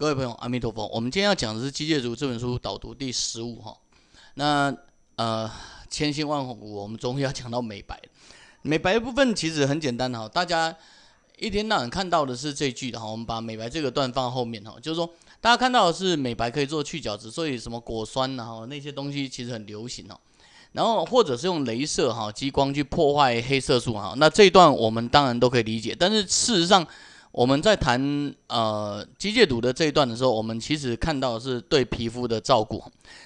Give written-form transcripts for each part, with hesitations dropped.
各位朋友，阿弥陀佛。我们今天要讲的是《机械族》这本书导读第15哈。那千辛万苦，我们终于要讲到美白。美白的部分其实很简单哈，大家一天到晚看到的是这句的哈。我们把美白这个段放在后面哈，就是说大家看到的是美白可以做去角质，所以什么果酸呐那些东西其实很流行哈。然后或者是用雷射哈激光去破坏黑色素哈，那这一段我们当然都可以理解，但是事实上。我们在谈机械毒的这一段的时候，我们其实看到的是对皮肤的照顾。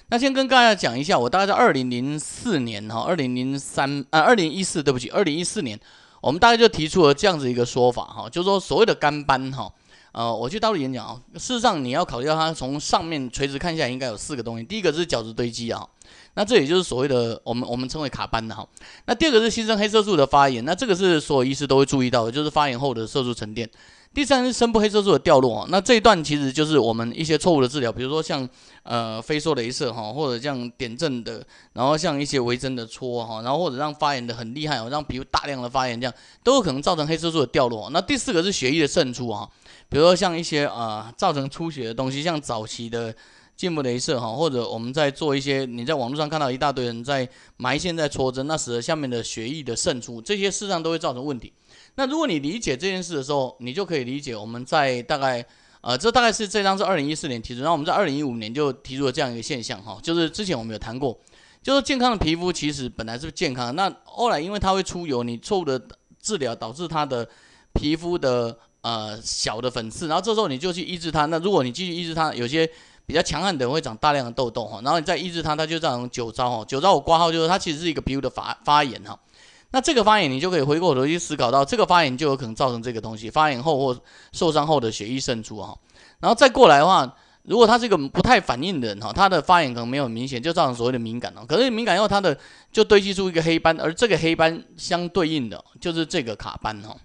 那先跟大家讲一下，我大概在2004年哈，2014对不起，2014年，我们大概就提出了这样子一个说法哈，就是说所谓的干斑哈，我去大陆演讲啊，事实上你要考虑到它从上面垂直看下来应该有4个东西，第一个是角质堆积啊。那这也就是所谓的我们称为卡斑的哈。那第二个是新生黑色素的发炎，那这个是所有医师都会注意到的，就是发炎后的色素沉淀。第三是深部黑色素的掉落，那这一段其实就是我们一些错误的治疗，比如说像飞梭雷射哈，或者像点阵的，然后像一些微针的搓哈，然后或者让发炎的很厉害，让皮肤大量的发炎，这样都有可能造成黑色素的掉落。那第4个是血液的渗出哈，比如说像一些造成出血的东西，像早期的筋膜雷射哈，或者我们在做一些你在网络上看到一大堆人在埋线在戳针，那使得下面的血液的渗出，这些事实上都会造成问题。那如果你理解这件事的时候，你就可以理解我们在大概这大概是这张是2014年提出，然后我们在2015年就提出了这样一个现象哈，就是之前我们有谈过，就是健康的皮肤其实本来是健康的，那后来因为它会出油，你错误的治疗导致它的皮肤的小的粉刺，然后这时候你就去抑制它，那如果你继续抑制它，有些比较强悍的人会长大量的痘痘哈，然后你再抑制它，它就造成酒糟哈，酒糟我挂号就是它其实是一个皮肤的发炎哈。那这个发炎，你就可以回过头去思考到，这个发炎就有可能造成这个东西，发炎后或受伤后的血液渗出哈。然后再过来的话，如果他是一个不太反应的人哈，他的发炎可能没有很明显，就造成所谓的敏感哦。可是敏感后，它的就堆积出一个黑斑，而这个黑斑相对应的就是这个卡斑哈。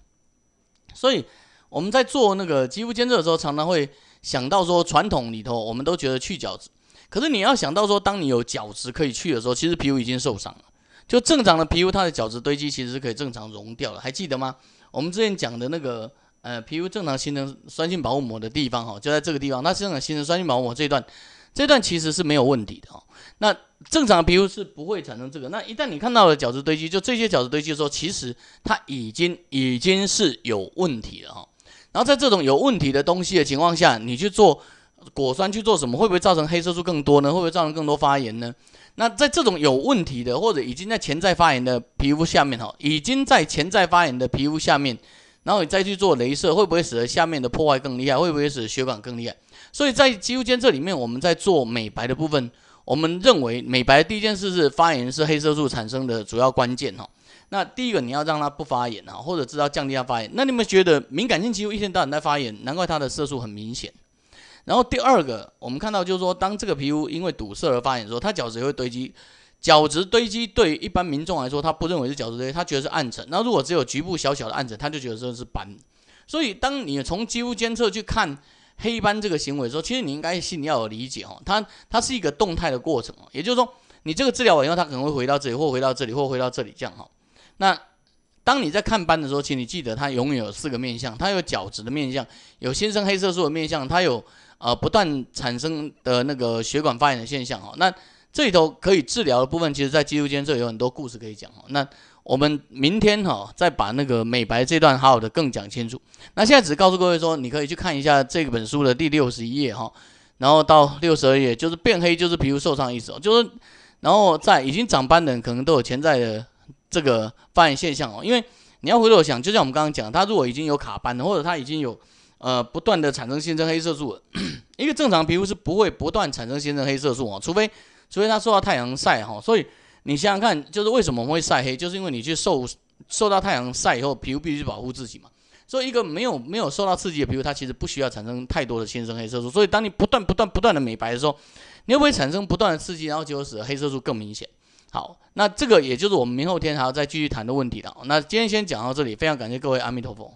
所以我们在做那个肌肤监测的时候，常常会想到说，传统里头我们都觉得去角质，可是你要想到说，当你有角质可以去的时候，其实皮肤已经受伤了。就正常的皮肤，它的角质堆积其实是可以正常溶掉的，还记得吗？我们之前讲的那个皮肤正常形成酸性保护膜的地方哈，就在这个地方，它正常形成酸性保护膜这一段其实是没有问题的哈。那正常的皮肤是不会产生这个。那一旦你看到了角质堆积，就这些角质堆积的时候，其实它已经是有问题了哈。然后在这种有问题的东西的情况下，你去做果酸去做什么，会不会造成黑色素更多呢？会不会造成更多发炎呢？那在这种有问题的，或者已经在潜在发炎的皮肤下面哈，已经在潜在发炎的皮肤下面，然后你再去做雷射，会不会使得下面的破坏更厉害？会不会使得血管更厉害？所以在肌肤监测里面，我们在做美白的部分，我们认为美白的第一件事是发炎是黑色素产生的主要关键哈。那第一个你要让它不发炎哈，或者知道降低它发炎。那你们觉得敏感性肌肤一天到晚在发炎，难怪它的色素很明显。然后第二个，我们看到就是说，当这个皮肤因为堵塞而发炎的时候，它角质也会堆积。角质堆积对于一般民众来说，他不认为是角质堆积，他觉得是暗沉。那如果只有局部小小的暗沉，他就觉得这是斑。所以，当你从肌肤监测去看黑斑这个行为的时候，其实你应该心里要有理解哦，它是一个动态的过程哦。也就是说，你这个治疗完以后，它可能会回到这里，或回到这里，或回到这里这样哈。那当你在看斑的时候，请你记得，它永远有4个面向，它有角质的面向，有新生黑色素的面向，它有不断产生的那个血管发炎的现象哈。那这里头可以治疗的部分，其实在肌肤监测有很多故事可以讲哈。那我们明天哈再把那个美白这段好好的更讲清楚。那现在只告诉各位说，你可以去看一下这本书的第61页哈，然后到62页，就是变黑就是皮肤受伤的意思哦，就是然后在已经长斑的人可能都有潜在的这个发炎现象哦，因为你要回头想，就像我们刚刚讲，他如果已经有卡斑了，或者他已经有不断的产生新生黑色素了，一个正常皮肤是不会不断产生新生黑色素哦，除非它受到太阳晒哈。所以你想想看，就是为什么我们会晒黑，就是因为你去受到太阳晒以后，皮肤必须保护自己嘛。所以一个没有受到刺激的皮肤，它其实不需要产生太多的新生黑色素。所以当你不断的美白的时候，你会不会产生不断的刺激，然后结果使得黑色素更明显？好，那这个也就是我们明后天还要再继续谈的问题了。那今天先讲到这里，非常感谢各位，阿弥陀佛。